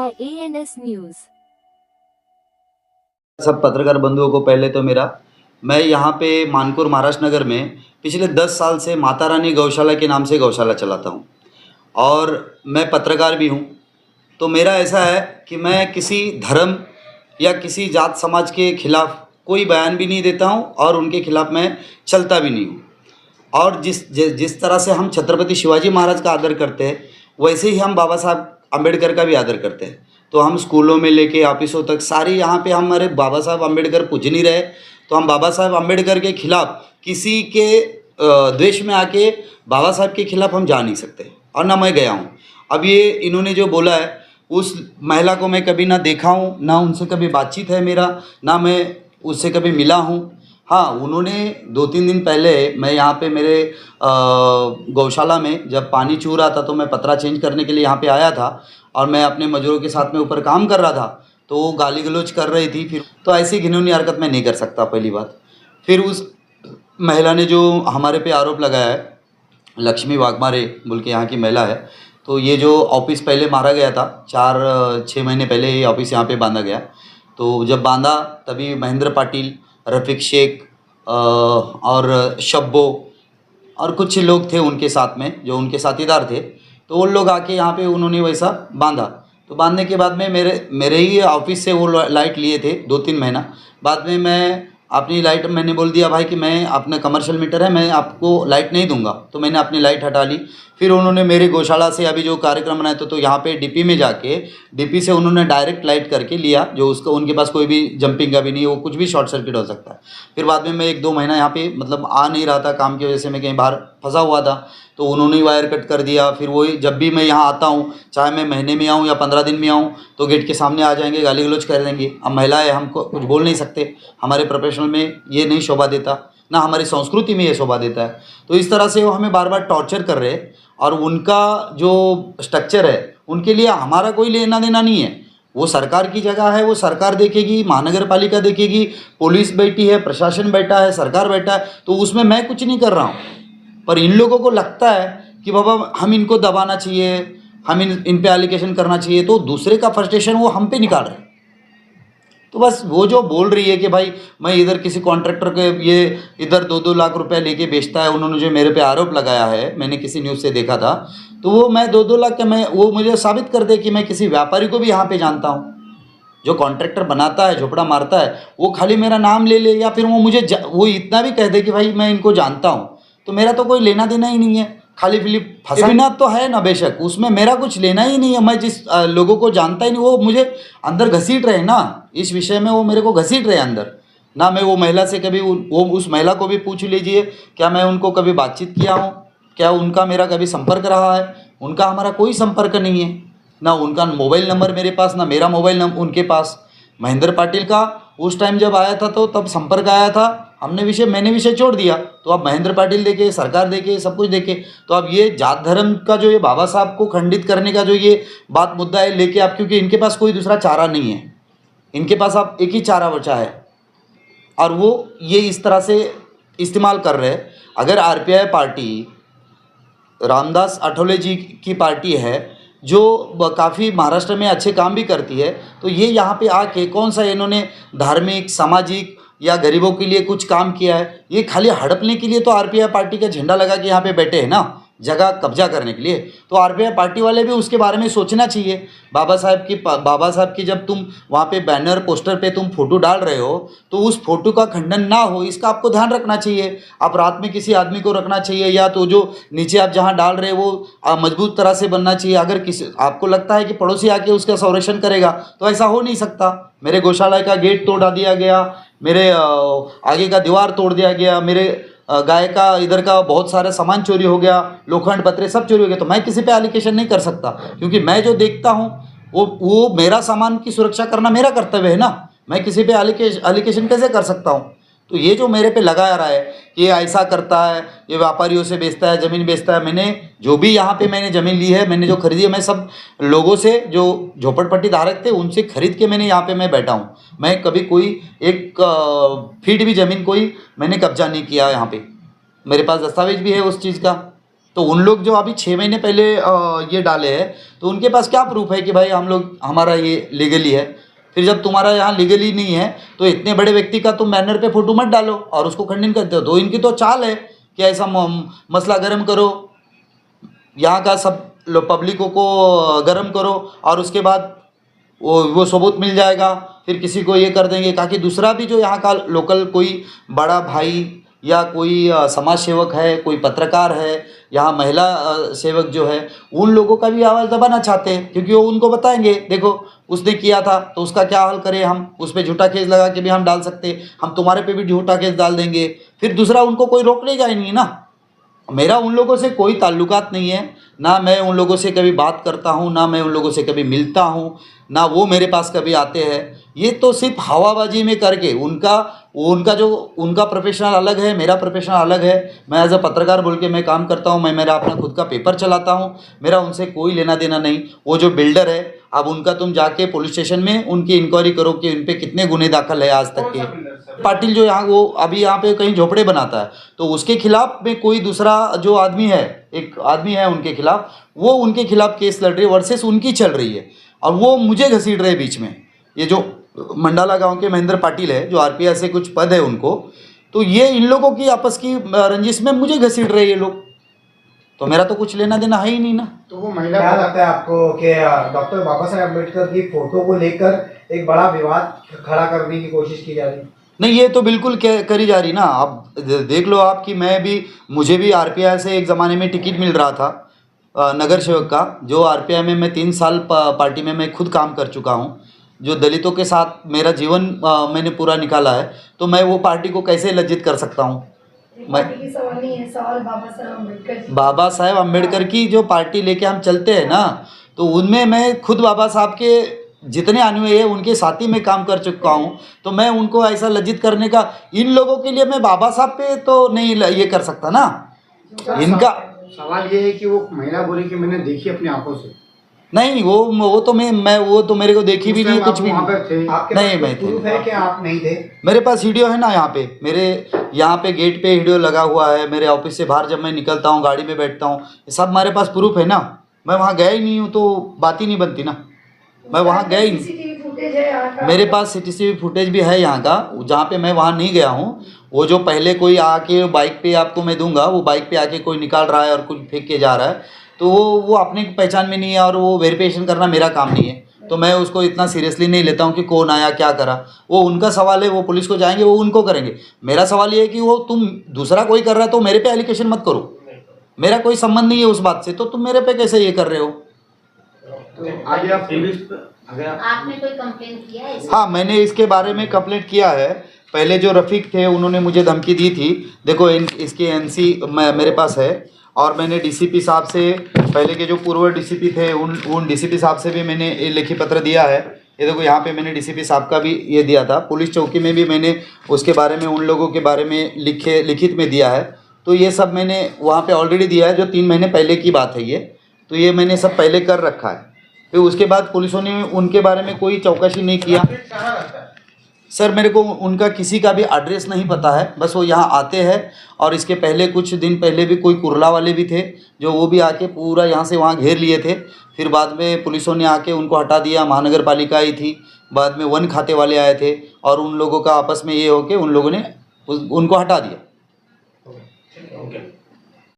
by ANS News। सब पत्रकार बंधुओं को पहले तो मैं यहाँ पे मानपुर महाराष्ट्र नगर में पिछले 10 साल से माता रानी गौशाला के नाम से गौशाला चलाता हूँ और मैं पत्रकार भी हूँ। तो मेरा ऐसा है कि मैं किसी धर्म या किसी जात समाज के खिलाफ कोई बयान भी नहीं देता हूँ और उनके खिलाफ मैं चलता भी नहीं हूँ। और जिस तरह से हम छत्रपति शिवाजी महाराज का आदर करते हैं वैसे ही हम बाबा साहब अम्बेडकर का भी आदर करते हैं। तो हम स्कूलों में लेके ऑफिसों तक सारी यहाँ पे हमारे बाबा साहब अम्बेडकर पूज नहीं रहे, तो हम बाबा साहब अम्बेडकर के खिलाफ किसी के द्वेष में आके बाबा साहब के खिलाफ हम जा नहीं सकते और ना मैं गया हूँ। अब ये इन्होंने जो बोला है उस महिला को मैं कभी ना देखा हूँ, ना उनसे कभी बातचीत है मेरा, ना मैं उससे कभी मिला हूँ। हाँ, उन्होंने 2-3 दिन पहले मैं यहाँ पे मेरे गौशाला में जब पानी चू रहा था तो मैं पतरा चेंज करने के लिए यहाँ पे आया था और मैं अपने मजदूरों के साथ में ऊपर काम कर रहा था, तो वो गाली गलौज कर रही थी। फिर तो ऐसी घिनौनी हरकत मैं नहीं कर सकता, पहली बात। फिर उस महिला ने जो हमारे पे आरोप लगाया है, लक्ष्मी वाघमारे बोल के यहाँ की महिला है, तो ये जो ऑफिस पहले मारा गया था 4-6 महीने पहले ये ऑफिस यहाँ पे बांधा गया। तो जब बांधा तभी महेंद्र पाटिल, रफ़ीक शेख और शब्बो और कुछ लोग थे उनके साथ में जो उनके साथीदार थे, तो वो लोग आके यहाँ पे उन्होंने वैसा बांधा। तो बांधने के बाद में मेरे ही ऑफिस से वो लाइट लिए थे 2-3 महीना बाद में मैं अपनी लाइट मैंने बोल दिया भाई कि मैं अपना कमर्शियल मीटर है, मैं आपको लाइट नहीं दूंगा, तो मैंने अपनी लाइट हटा ली। फिर उन्होंने मेरी गौशाला से अभी जो कार्यक्रम बनाया तो यहाँ पे डीपी में जाके डीपी से उन्होंने डायरेक्ट लाइट करके लिया, जो उसका उनके पास कोई भी जंपिंग का भी नहीं, वो कुछ भी शॉर्ट सर्किट हो सकता है। फिर बाद में मैं 1-2 महीना यहाँ पे मतलब आ नहीं रहा था, काम की वजह से मैं कहीं बाहर फंसा हुआ था, तो उन्होंने वायर कट कर दिया। फिर वही जब भी मैं यहाँ आता हूँ, चाहे मैं महीने में आऊँ या 15 दिन में आऊँ, तो गेट के सामने आ जाएंगे, गाली गलौज कर देंगे। अब महिला है, हमको कुछ बोल नहीं सकते, हमारे प्रोफेशनल में ये नहीं शोभा देता, ना हमारी संस्कृति में ये शोभा देता है। तो इस तरह से वो हमें बार बार टॉर्चर कर रहे हैं और उनका जो स्ट्रक्चर है उनके लिए हमारा कोई लेना देना नहीं है। वो सरकार की जगह है, वो सरकार देखेगी, महानगर पालिका देखेगी, पुलिस बैठी है, प्रशासन बैठा है, सरकार बैठा है, तो उसमें मैं कुछ नहीं कर रहा हूँ। पर इन लोगों को लगता है कि बाबा हम इनको दबाना चाहिए, हम इन पे एलिगेशन करना चाहिए, तो दूसरे का फ्रस्ट्रेशन वो हम पे निकाल रहे हैं। तो बस वो जो बोल रही है कि भाई मैं इधर किसी कॉन्ट्रैक्टर के ये इधर 2-2 लाख रुपए लेके बेचता है, उन्होंने जो मेरे पे आरोप लगाया है, मैंने किसी न्यूज़ से देखा था, तो वो मैं 2-2 लाख के मैं वो मुझे साबित कर दे कि मैं किसी व्यापारी को भी यहाँ पे जानता हूँ। जो कॉन्ट्रैक्टर बनाता है, झोपड़ा मारता है, वो खाली मेरा नाम ले ले या फिर वो मुझे वो इतना भी कह दे कि भाई मैं इनको जानता हूँ, तो मेरा तो कोई लेना देना ही नहीं है। खाली फिलिप फसाना तो है ना, बेशक उसमें मेरा कुछ लेना ही नहीं है। मैं जिस लोगों को जानता ही नहीं, वो मुझे अंदर घसीट रहे ना, इस विषय में वो मेरे को घसीट रहे अंदर ना। मैं वो महिला से कभी वो उस महिला को भी पूछ लीजिए, क्या मैं उनको कभी बातचीत किया हूँ, क्या उनका मेरा कभी संपर्क रहा है? उनका हमारा कोई संपर्क नहीं है, ना उनका मोबाइल नंबर मेरे पास, ना मेरा मोबाइल नंबर उनके पास। महेंद्र पाटिल का उस टाइम जब आया था तो तब संपर्क आया था, मैंने विषय छोड़ दिया। तो अब महेंद्र पाटिल देखे, सरकार देखे, सब कुछ देखे, तो अब ये जात धर्म का जो ये बाबा साहब को खंडित करने का जो ये बात मुद्दा है लेके आप, क्योंकि इनके पास कोई दूसरा चारा नहीं है, इनके पास अब एक ही चारा बचा है और वो ये इस तरह से इस्तेमाल कर रहे हैं। अगर आरपीआई पार्टी रामदास आठवले जी की पार्टी है जो काफ़ी महाराष्ट्र में अच्छे काम भी करती है, तो ये यहाँ पे आके कौन सा इन्होंने धार्मिक, सामाजिक या गरीबों के लिए कुछ काम किया है? ये खाली हड़पने के लिए तो आरपीआई पार्टी का झंडा लगा के यहाँ पे बैठे हैं ना, जगह कब्जा करने के लिए। तो आरपीआई पार्टी वाले भी उसके बारे में सोचना चाहिए। बाबा साहब की जब तुम वहाँ पे बैनर पोस्टर पे तुम फोटो डाल रहे हो तो उस फोटो का खंडन ना हो, इसका आपको ध्यान रखना चाहिए। आप रात में किसी आदमी को रखना चाहिए, या तो जो नीचे आप जहाँ डाल रहे हो वो मजबूत तरह से बनना चाहिए। अगर किसी आपको लगता है कि पड़ोसी आके उसका संरक्षण करेगा, तो ऐसा हो नहीं सकता। मेरे गौशाला का गेट तोड़ा दिया गया, मेरे आगे का दीवार तोड़ दिया गया, मेरे गाय का इधर का बहुत सारा सामान चोरी हो गया, लोखंड पत्रे सब चोरी हो गए, तो मैं किसी पे एलिगेशन नहीं कर सकता, क्योंकि मैं जो देखता हूँ वो मेरा सामान की सुरक्षा करना मेरा कर्तव्य है ना। मैं किसी पे एलिगेशन कैसे कर सकता हूँ? तो ये जो मेरे पे लगा रहा है कि ये ऐसा करता है, ये व्यापारियों से बेचता है, ज़मीन बेचता है। मैंने जो भी यहाँ पे मैंने ज़मीन ली है, मैंने जो खरीदी है, मैं सब लोगों से जो झोपड़पट्टी धारक थे उनसे खरीद के मैंने यहाँ पे मैं बैठा हूँ। मैं कभी कोई 1 फीट भी ज़मीन कोई मैंने कब्जा नहीं किया यहाँ पे। मेरे पास दस्तावेज भी है उस चीज़ का। तो उन लोग जो अभी 6 महीने पहले ये डाले हैं, तो उनके पास क्या प्रूफ है कि भाई हम लोग हमारा ये लीगली है। फिर जब तुम्हारा यहाँ लीगली नहीं है तो इतने बड़े व्यक्ति का तुम बैनर पे फोटो मत डालो और उसको खंडन करते हो। तो इनकी तो चाल है कि ऐसा मसला गर्म करो, यहाँ का सब पब्लिकों को गर्म करो और उसके बाद वो सबूत मिल जाएगा, फिर किसी को ये कर देंगे ताकि दूसरा भी जो यहाँ का लोकल कोई बड़ा भाई या कोई समाज सेवक है, कोई पत्रकार है, यहाँ महिला सेवक जो है, उन लोगों का भी आवाज़ दबाना चाहते हैं क्योंकि वो उनको बताएंगे देखो उसने किया था तो उसका क्या हाल करें, हम उस पर झूठा केस लगा के भी हम डाल सकते, हम तुम्हारे पे भी झूठा केस डाल देंगे, फिर दूसरा उनको कोई रोकने जाए नहीं ना। मेरा उन लोगों से कोई ताल्लुकात नहीं है, ना मैं उन लोगों से कभी बात करता हूँ, ना मैं उन लोगों से कभी मिलता हूँ, ना वो मेरे पास कभी आते हैं। ये तो सिर्फ हवाबाजी में करके उनका प्रोफेशनल अलग है, मेरा प्रोफेशनल अलग है। मैं एज अ पत्रकार बोल के मैं काम करता हूँ, मैं मेरा अपना खुद का पेपर चलाता हूँ, मेरा उनसे कोई लेना देना नहीं। वो जो बिल्डर है, अब उनका तुम जाके पुलिस स्टेशन में उनकी इंक्वायरी करो कि उन पे कितने गुने दाखिल है आज तक के। पाटिल जो यहाँ वो अभी यहाँ पे कहीं झोपड़े बनाता है, तो उसके खिलाफ में कोई दूसरा जो आदमी है, एक आदमी है उनके खिलाफ, वो उनके खिलाफ केस लड़ रही है, वर्सेस उनकी चल रही है और वो मुझे घसीट रहे बीच में। ये जो मंडाला गांव के महेंद्र पाटिल है, जो आरपीआई से कुछ पद है उनको, तो ये इन लोगों की आपस की रंजिश में मुझे घसीट रहे ये लोग, तो मेरा तो कुछ लेना देना है ही नहीं ना। तो वो महिला क्या लगता है आपको कि डॉक्टर बाबा साहेब अम्बेडकर की फोटो को लेकर एक बड़ा विवाद खड़ा करने की कोशिश की जा रही है? नहीं, ये तो बिल्कुल करी जा रही ना। आप देख लो आप कि मुझे भी आरपीआई से एक ज़माने में टिकट मिल रहा था नगर सेवक का, जो आरपीआई में मैं 3 साल पार्टी में मैं खुद काम कर चुका हूँ, जो दलितों के साथ मेरा जीवन मैंने पूरा निकाला है, तो मैं वो पार्टी को कैसे लज्जित कर सकता हूँ। पार्टी की सवाल नहीं है, सवाल बाबा साहेब अम्बेडकर जी। बाबा साहेब अम्बेडकर की जो पार्टी लेके हम चलते हैं ना, तो उनमें मैं खुद बाबा साहब के जितने अनुयायी हैं उनके साथ ही मैं काम कर चुका हूँ, तो मैं उनको ऐसा लज्जित करने का, इन लोगों के लिए मैं बाबा साहब पे तो नहीं ये कर सकता ना। इनका सवाल ये है कि वो महिला बोली कि मैंने देखी अपनी आंखों से। नहीं, वो तो मैं वो तो मेरे को देखी भी नहीं, कुछ भी वहाँ पे नहीं। थे? आपके नहीं, पास मैं कोई प्रूफ है कि आप नहीं थे? मेरे पास वीडियो है ना, यहाँ पे मेरे यहाँ पे गेट पे वीडियो लगा हुआ है, मेरे ऑफिस से बाहर जब मैं निकलता हूँ गाड़ी में बैठता हूँ, ये सब हमारे पास प्रूफ है ना। मैं वहाँ गया ही नहीं हूँ तो बात ही नहीं बनती ना, मैं वहाँ गया ही नहीं। सीसीटीवी फुटेज है यहाँ का? मेरे पास सीसीटीवी फुटेज भी है यहाँ का, जहाँ पे मैं वहाँ नहीं गया हूँ। वो जो पहले कोई आके बाइक पे, आपको मैं दूंगा, वो बाइक पे आके कोई निकाल रहा है और कुछ फेंक के जा रहा है, तो वो अपने पहचान में नहीं है और वो वेरिफिकेशन करना मेरा काम नहीं है, तो मैं उसको इतना सीरियसली नहीं लेता हूँ कि कौन आया क्या करा। वो उनका सवाल है, वो पुलिस को जाएंगे, वो उनको करेंगे। मेरा सवाल ये है कि वो तुम दूसरा कोई कर रहा है तो मेरे पे एलिगेशन मत करो, मेरा कोई संबंध नहीं है उस बात से, तो तुम मेरे पे कैसे ये कर रहे हो। तो आगे आप पुलिस अगर आपने कोई कंप्लेंट किया है इसमें? हाँ, मैंने इसके बारे में कंप्लेंट किया है। पहले जो रफ़ीक थे उन्होंने मुझे धमकी दी थी, देखो इसकी एनसी मेरे पास है, और मैंने डीसीपी साहब से, पहले के जो पूर्व डीसीपी थे उन डीसीपी साहब से भी मैंने लिखी पत्र दिया है। ये देखो यहाँ पे मैंने डीसीपी साहब का भी ये दिया था, पुलिस चौकी में भी मैंने उसके बारे में, उन लोगों के बारे में लिखित में दिया है। तो ये सब मैंने वहाँ पे ऑलरेडी दिया है, जो 3 महीने पहले की बात है ये, तो ये मैंने सब पहले कर रखा है। फिर उसके बाद पुलिसों ने उनके बारे में कोई चौकसी नहीं किया। सर, मेरे को उनका किसी का भी एड्रेस नहीं पता है, बस वो यहाँ आते हैं, और इसके पहले कुछ दिन पहले भी कोई कुरला वाले भी थे जो वो भी आके पूरा यहाँ से वहाँ घेर लिए थे। फिर बाद में पुलिसों ने आके उनको हटा दिया, महानगर पालिका आई थी, बाद में वन खाते वाले आए थे, और उन लोगों का आपस में ये हो के उन लोगों ने उनको हटा दिया।